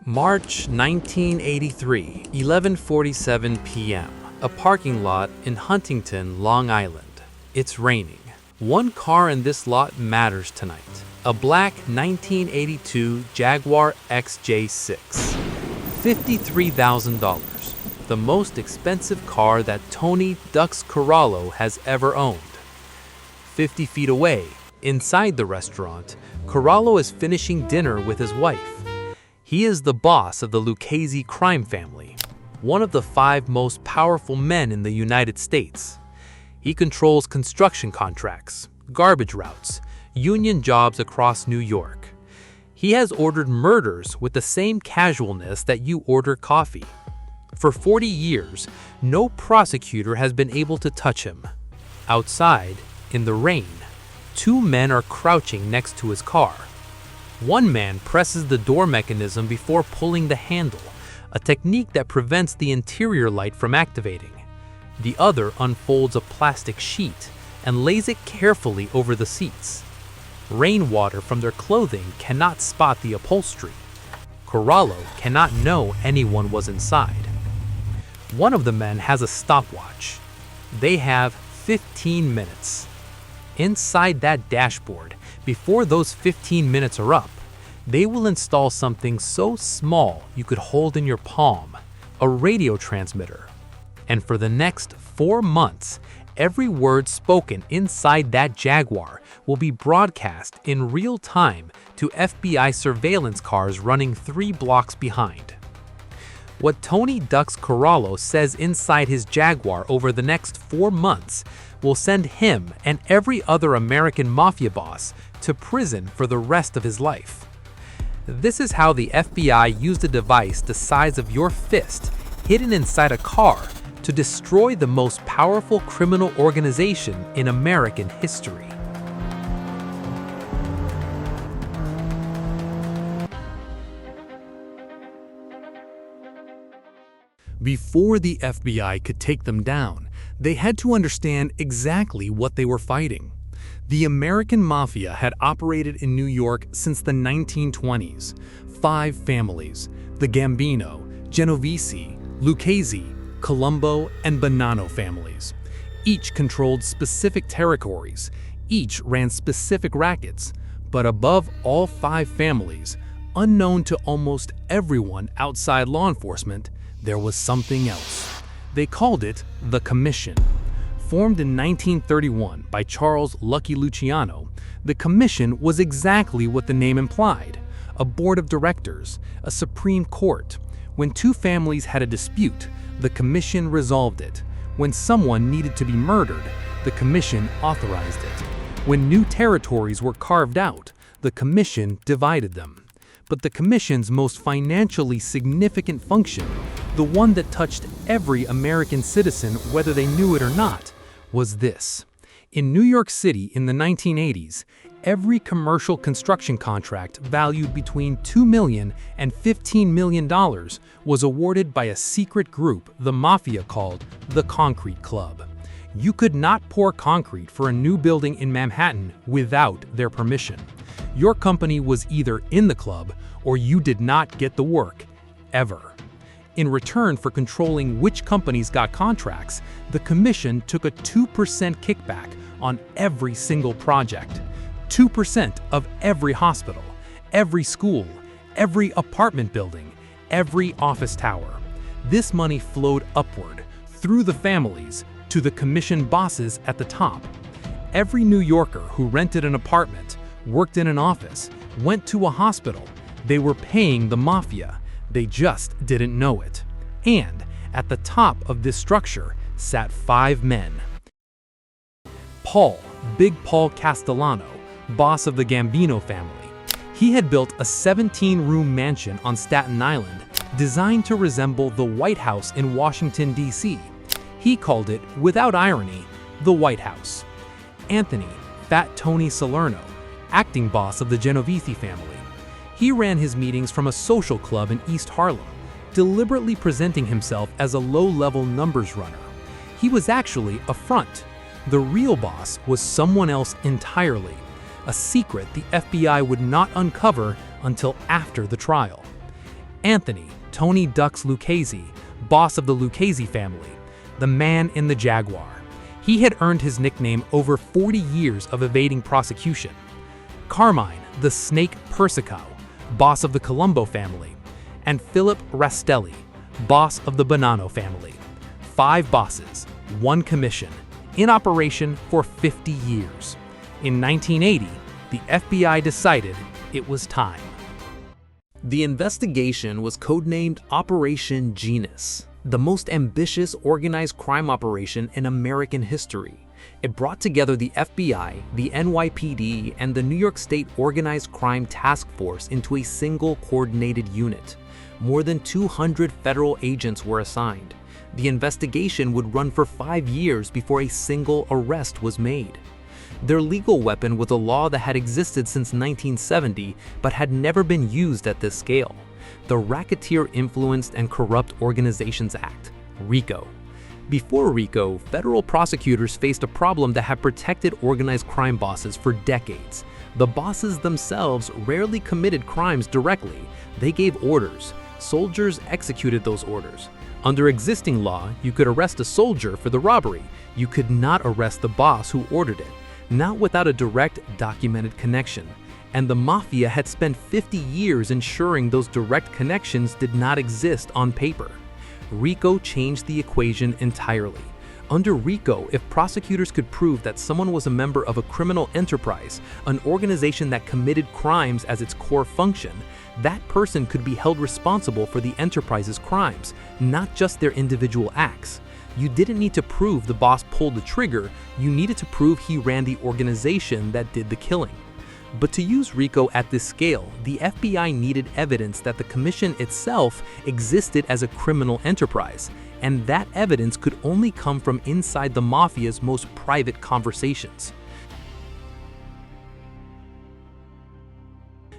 March 1983, 11:47 p.m. A parking lot in Huntington, Long Island. It's raining. One car in this lot matters tonight. A black 1982 Jaguar XJ6. $53,000. The most expensive car that Tony Dux Corallo has ever owned. 50 feet away, inside the restaurant, Corallo is finishing dinner with his wife. He is the boss of the Lucchese crime family, one of the 5 most powerful men in the United States. He controls construction contracts, garbage routes, union jobs across New York. He has ordered murders with the same casualness that you order coffee. For 40 years, no prosecutor has been able to touch him. Outside, in the rain, 2 men are crouching next to his car. One man presses the door mechanism before pulling the handle, a technique that prevents the interior light from activating. The other unfolds a plastic sheet and lays it carefully over the seats. Rainwater from their clothing cannot spot the upholstery. Corallo cannot know anyone was inside. One of the men has a stopwatch. They have 15 minutes. Inside that dashboard, before those 15 minutes are up, they will install something so small you could hold in your palm, a radio transmitter. And for the next 4 months, every word spoken inside that Jaguar will be broadcast in real time to FBI surveillance cars running 3 blocks behind. What Tony Dux Corallo says inside his Jaguar over the next 4 months will send him and every other American mafia boss to prison for the rest of his life. This is how the FBI used a device the size of your fist hidden inside a car to destroy the most powerful criminal organization in American history. Before the FBI could take them down, they had to understand exactly what they were fighting. The American Mafia had operated in New York since the 1920s. 5 families, the Gambino, Genovese, Lucchese, Colombo, and Bonanno families. Each controlled specific territories. Each ran specific rackets. But above all 5 families, unknown to almost everyone outside law enforcement, there was something else. They called it the Commission. Formed in 1931 by Charles Lucky Luciano, the Commission was exactly what the name implied: a board of directors, a supreme court. When 2 families had a dispute, the Commission resolved it. When someone needed to be murdered, the Commission authorized it. When new territories were carved out, the Commission divided them. But the Commission's most financially significant function, the one that touched every American citizen whether they knew it or not, was this. In New York City in the 1980s, every commercial construction contract valued between $2 million and $15 million was awarded by a secret group the Mafia called the Concrete Club. You could not pour concrete for a new building in Manhattan without their permission. Your company was either in the club or you did not get the work, ever. In return for controlling which companies got contracts, the Commission took a 2% kickback on every single project. 2% of every hospital, every school, every apartment building, every office tower. This money flowed upward, through the families, to the Commission bosses at the top. Every New Yorker who rented an apartment, worked in an office, went to a hospital, they were paying the Mafia. They just didn't know it. And at the top of this structure sat 5 men. Paul, Big Paul Castellano, boss of the Gambino family. He had built a 17-room mansion on Staten Island, designed to resemble the White House in Washington, D.C. He called it, without irony, the White House. Anthony, Fat Tony Salerno, acting boss of the Genovese family. He ran his meetings from a social club in East Harlem, deliberately presenting himself as a low-level numbers runner. He was actually a front. The real boss was someone else entirely, a secret the FBI would not uncover until after the trial. Anthony, Tony Ducks Lucchese, boss of the Lucchese family, the man in the Jaguar. He had earned his nickname over 40 years of evading prosecution. Carmine, the Snake Persico, boss of the Colombo family, and Philip Rastelli, boss of the Bonanno family. 5 bosses, 1 commission, in operation for 50 years. In 1980, the FBI decided it was time. The investigation was codenamed Operation GENUS, the most ambitious organized crime operation in American history. It brought together the FBI, the NYPD, and the New York State Organized Crime Task Force into a single coordinated unit. More than 200 federal agents were assigned. The investigation would run for 5 years before a single arrest was made. Their legal weapon was a law that had existed since 1970 but had never been used at this scale: the Racketeer Influenced and Corrupt Organizations Act, RICO. Before RICO, federal prosecutors faced a problem that had protected organized crime bosses for decades. The bosses themselves rarely committed crimes directly. They gave orders. Soldiers executed those orders. Under existing law, you could arrest a soldier for the robbery. You could not arrest the boss who ordered it, not without a direct, documented connection. And the Mafia had spent 50 years ensuring those direct connections did not exist on paper. RICO changed the equation entirely. Under RICO, if prosecutors could prove that someone was a member of a criminal enterprise, an organization that committed crimes as its core function, that person could be held responsible for the enterprise's crimes, not just their individual acts. You didn't need to prove the boss pulled the trigger, you needed to prove he ran the organization that did the killing. But to use RICO at this scale, the FBI needed evidence that the commission itself existed as a criminal enterprise, and that evidence could only come from inside the Mafia's most private conversations.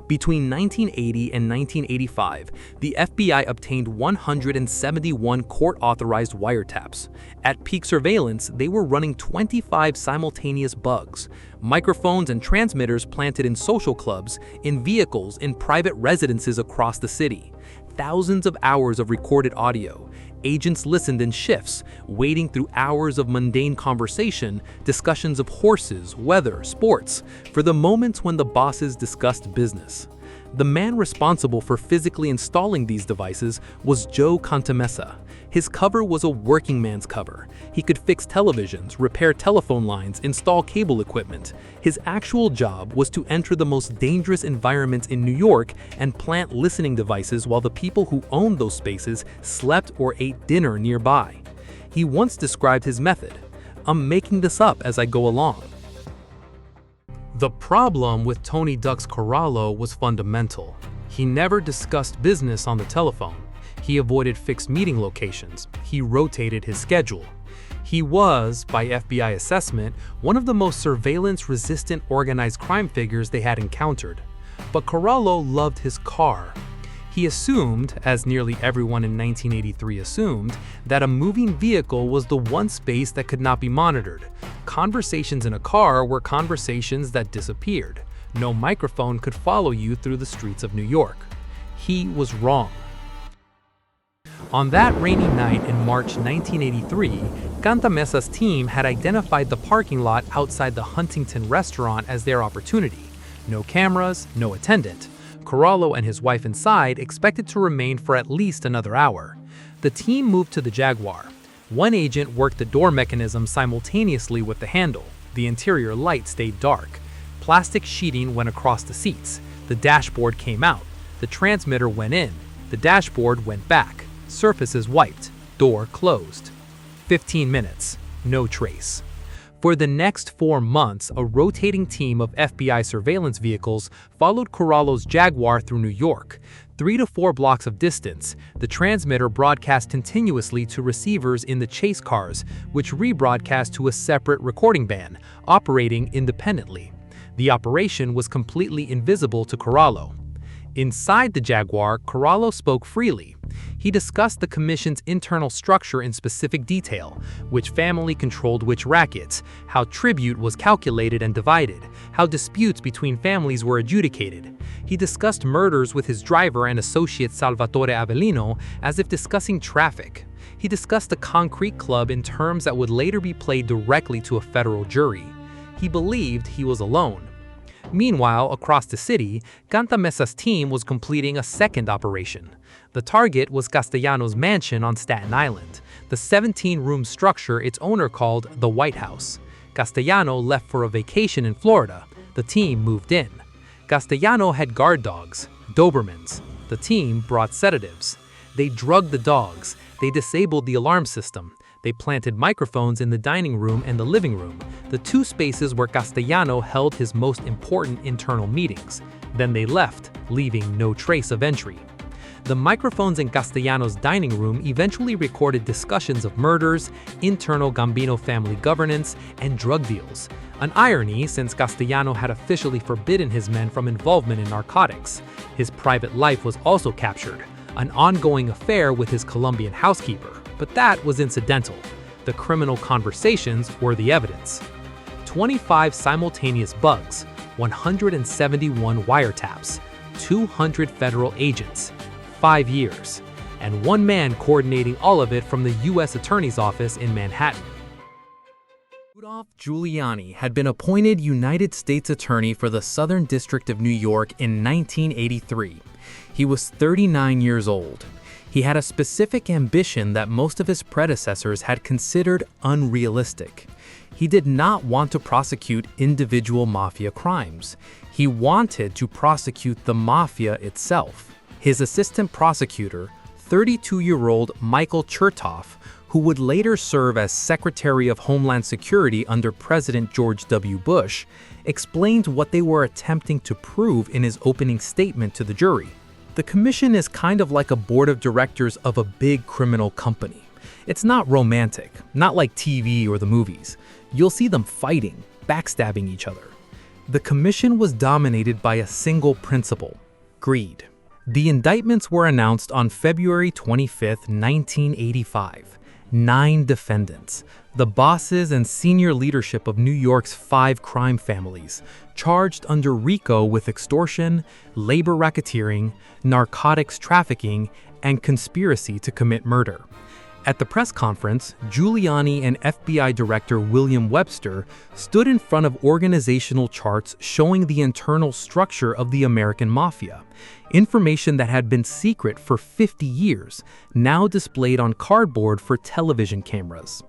Between 1980 and 1985, the FBI obtained 171 court-authorized wiretaps. At peak surveillance, they were running 25 simultaneous bugs, microphones and transmitters planted in social clubs, in vehicles, in private residences across the city. Thousands of hours of recorded audio. Agents listened in shifts, waiting through hours of mundane conversation, discussions of horses, weather, sports, for the moments when the bosses discussed business. The man responsible for physically installing these devices was Joe Cantamessa. His cover was a working man's cover. He could fix televisions, repair telephone lines, install cable equipment. His actual job was to enter the most dangerous environments in New York and plant listening devices while the people who owned those spaces slept or ate dinner nearby. He once described his method: "I'm making this up as I go along." The problem with Tony Ducks Corallo was fundamental. He never discussed business on the telephone. He avoided fixed meeting locations. He rotated his schedule. He was, by FBI assessment, one of the most surveillance-resistant organized crime figures they had encountered. But Corallo loved his car. He assumed, as nearly everyone in 1983 assumed, that a moving vehicle was the one space that could not be monitored. Conversations in a car were conversations that disappeared. No microphone could follow you through the streets of New York. He was wrong. On that rainy night in March 1983, Cantamessa's team had identified the parking lot outside the Huntington restaurant as their opportunity. No cameras, no attendant. Corallo and his wife inside expected to remain for at least another hour. The team moved to the Jaguar. One agent worked the door mechanism simultaneously with the handle. The interior light stayed dark. Plastic sheeting went across the seats. The dashboard came out. The transmitter went in. The dashboard went back. Surfaces wiped. Door closed. 15 minutes. No trace. For the next 4 months, a rotating team of FBI surveillance vehicles followed Corallo's Jaguar through New York. 3 to 4 blocks of distance, the transmitter broadcast continuously to receivers in the chase cars, which rebroadcast to a separate recording band, operating independently. The operation was completely invisible to Corallo. Inside the Jaguar, Corallo spoke freely. He discussed the commission's internal structure in specific detail, which family controlled which rackets, how tribute was calculated and divided, how disputes between families were adjudicated. He discussed murders with his driver and associate Salvatore Avellino as if discussing traffic. He discussed the concrete club in terms that would later be played directly to a federal jury. He believed he was alone. Meanwhile, across the city, Cantamesa's team was completing a second operation. The target was Castellano's mansion on Staten Island, the 17-room structure its owner called the White House. Castellano left for a vacation in Florida. The team moved in. Castellano had guard dogs, Dobermans. The team brought sedatives. They drugged the dogs. They disabled the alarm system. They planted microphones in the dining room and the living room, the two spaces where Castellano held his most important internal meetings. Then they left, leaving no trace of entry. The microphones in Castellano's dining room eventually recorded discussions of murders, internal Gambino family governance, and drug deals. An irony since Castellano had officially forbidden his men from involvement in narcotics. His private life was also captured, an ongoing affair with his Colombian housekeeper. But that was incidental. The criminal conversations were the evidence. 25 simultaneous bugs, 171 wiretaps, 200 federal agents, 5 years, and one man coordinating all of it from the U.S. Attorney's Office in Manhattan. Rudolph Giuliani had been appointed United States Attorney for the Southern District of New York in 1983. He was 39 years old. He had a specific ambition that most of his predecessors had considered unrealistic. He did not want to prosecute individual mafia crimes. He wanted to prosecute the mafia itself. His assistant prosecutor, 32-year-old Michael Chertoff, who would later serve as Secretary of Homeland Security under President George W. Bush, explained what they were attempting to prove in his opening statement to the jury. The commission is kind of like a board of directors of a big criminal company. It's not romantic, not like TV or the movies. You'll see them fighting, backstabbing each other. The commission was dominated by a single principle: greed. The indictments were announced on February 25, 1985. 9 defendants, the bosses and senior leadership of New York's 5 crime families, charged under RICO with extortion, labor racketeering, narcotics trafficking, and conspiracy to commit murder. At the press conference, Giuliani and FBI Director William Webster stood in front of organizational charts showing the internal structure of the American Mafia, information that had been secret for 50 years, now displayed on cardboard for television cameras.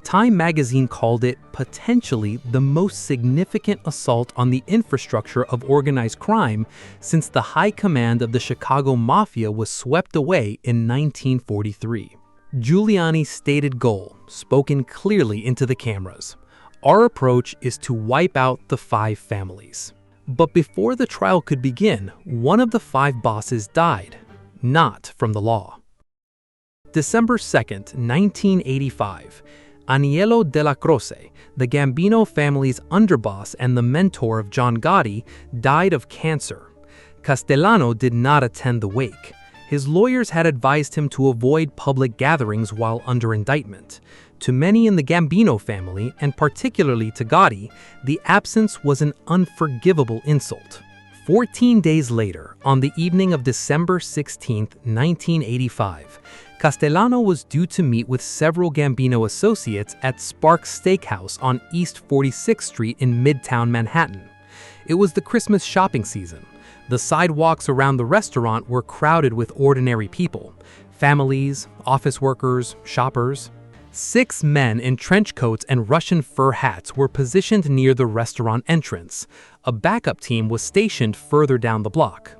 Time magazine called it potentially the most significant assault on the infrastructure of organized crime since the high command of the Chicago Mafia was swept away in 1943. Giuliani's stated goal, spoken clearly into the cameras: our approach is to wipe out the 5 families. But before the trial could begin, one of the 5 bosses died, not from the law. December 2nd, 1985, Aniello Della Croce, the Gambino family's underboss and the mentor of John Gotti, died of cancer. Castellano did not attend the wake. His lawyers had advised him to avoid public gatherings while under indictment. To many in the Gambino family, and particularly to Gotti, the absence was an unforgivable insult. 14 days later, on the evening of December 16, 1985, Castellano was due to meet with several Gambino associates at Sparks Steakhouse on East 46th Street in Midtown Manhattan. It was the Christmas shopping season. The sidewalks around the restaurant were crowded with ordinary people: families, office workers, shoppers. 6 men in trench coats and Russian fur hats were positioned near the restaurant entrance. A backup team was stationed further down the block.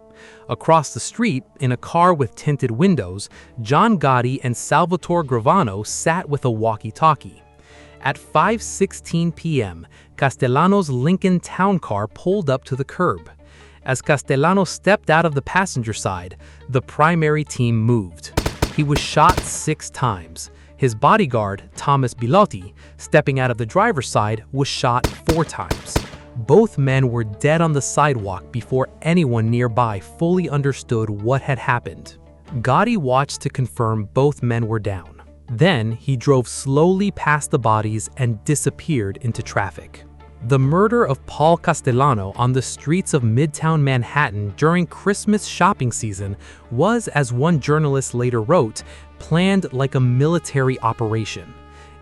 Across the street, in a car with tinted windows, John Gotti and Salvatore Gravano sat with a walkie-talkie. At 5:16 p.m., Castellano's Lincoln Town Car pulled up to the curb. As Castellano stepped out of the passenger side, the primary team moved. He was shot 6 times. His bodyguard, Thomas Bilotti, stepping out of the driver's side, was shot 4 times. Both men were dead on the sidewalk before anyone nearby fully understood what had happened. Gotti watched to confirm both men were down. Then he drove slowly past the bodies and disappeared into traffic. The murder of Paul Castellano on the streets of Midtown Manhattan during Christmas shopping season was, as one journalist later wrote, planned like a military operation.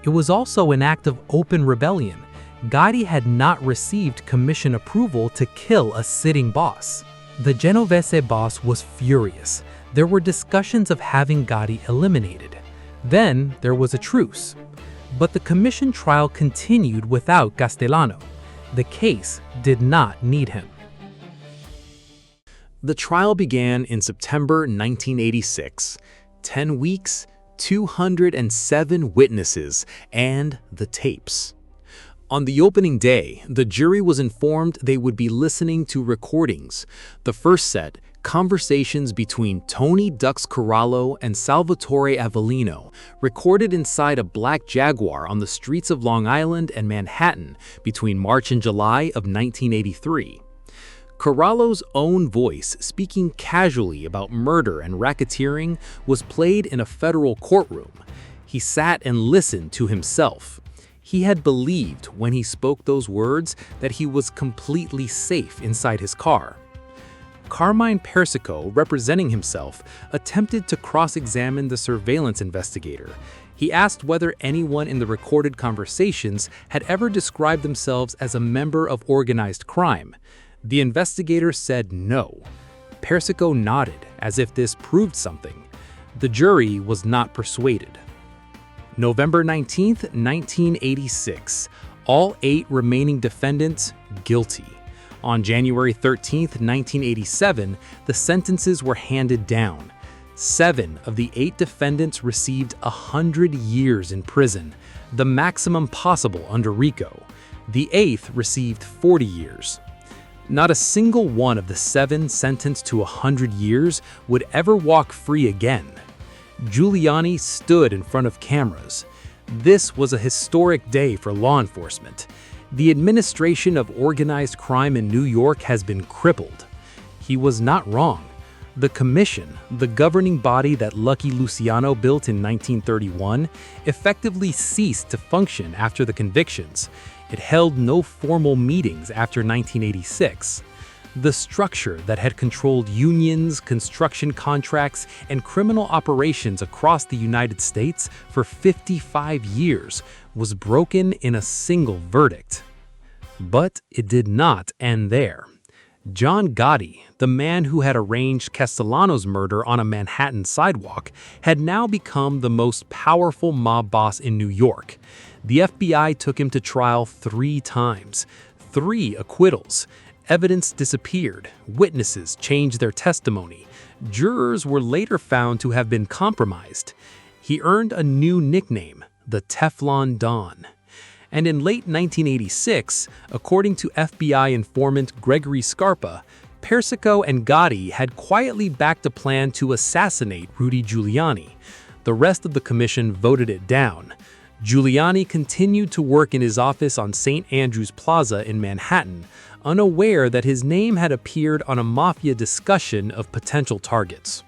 It was also an act of open rebellion. Gotti had not received commission approval to kill a sitting boss. The Genovese boss was furious. There were discussions of having Gotti eliminated. Then there was a truce. But the commission trial continued without Castellano. The case did not need him. The trial began in September 1986. 10 weeks, 207 witnesses, and the tapes. On the opening day, the jury was informed they would be listening to recordings. The first set, conversations between Tony Dux Corallo and Salvatore Avellino, recorded inside a black Jaguar on the streets of Long Island and Manhattan between March and July of 1983. Corallo's own voice, speaking casually about murder and racketeering, was played in a federal courtroom. He sat and listened to himself. He had believed when he spoke those words that he was completely safe inside his car. Carmine Persico, representing himself, attempted to cross-examine the surveillance investigator. He asked whether anyone in the recorded conversations had ever described themselves as a member of organized crime. The investigator said no. Persico nodded, as if this proved something. The jury was not persuaded. November 19, 1986. All 8 remaining defendants guilty. On January 13, 1987, the sentences were handed down. 7 of the 8 defendants received 100 years in prison, the maximum possible under RICO. The 8th received 40 years. Not a single one of the 7 sentenced to 100 years would ever walk free again. Giuliani stood in front of cameras. This was a historic day for law enforcement. The administration of organized crime in New York has been crippled. He was not wrong. The commission, the governing body that Lucky Luciano built in 1931, effectively ceased to function after the convictions. It held no formal meetings after 1986. The structure that had controlled unions, construction contracts, and criminal operations across the United States for 55 years was broken in a single verdict. But it did not end there. John Gotti, the man who had arranged Castellano's murder on a Manhattan sidewalk, had now become the most powerful mob boss in New York. The FBI took him to trial 3 times, 3 acquittals. Evidence disappeared, witnesses changed their testimony. Jurors were later found to have been compromised. He earned a new nickname, the Teflon Don. And in late 1986, according to FBI informant Gregory Scarpa, Persico and Gotti had quietly backed a plan to assassinate Rudy Giuliani. The rest of the commission voted it down. Giuliani continued to work in his office on St. Andrew's Plaza in Manhattan, unaware that his name had appeared on a Mafia discussion of potential targets.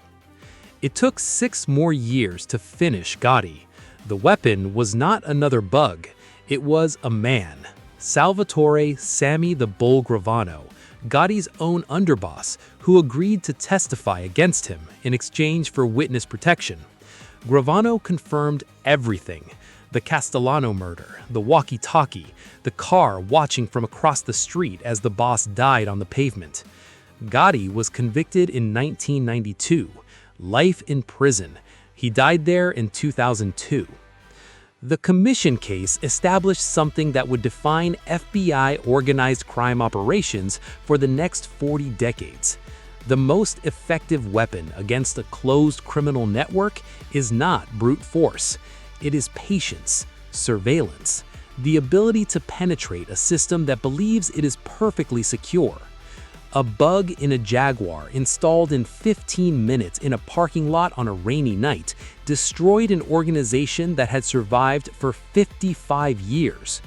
It took 6 more years to finish Gotti. The weapon was not another bug. It was a man, Salvatore "Sammy the Bull" Gravano, Gotti's own underboss, who agreed to testify against him in exchange for witness protection. Gravano confirmed everything: the Castellano murder, the walkie-talkie, the car watching from across the street as the boss died on the pavement. Gotti was convicted in 1992, life in prison. He died there in 2002. The commission case established something that would define FBI organized crime operations for the next 40 decades. The most effective weapon against a closed criminal network is not brute force. It is patience, surveillance, the ability to penetrate a system that believes it is perfectly secure. A bug in a Jaguar installed in 15 minutes in a parking lot on a rainy night destroyed an organization that had survived for 55 years.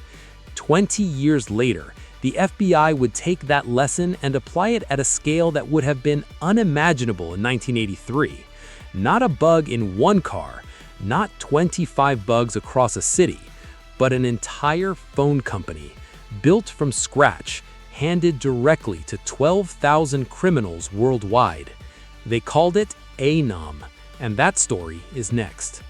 20 years later, The FBI would take that lesson and apply it at a scale that would have been unimaginable in 1983. Not a bug in one car, not 25 bugs across a city, but an entire phone company, built from scratch, handed directly to 12,000 criminals worldwide. They called it ANØM, and that story is next.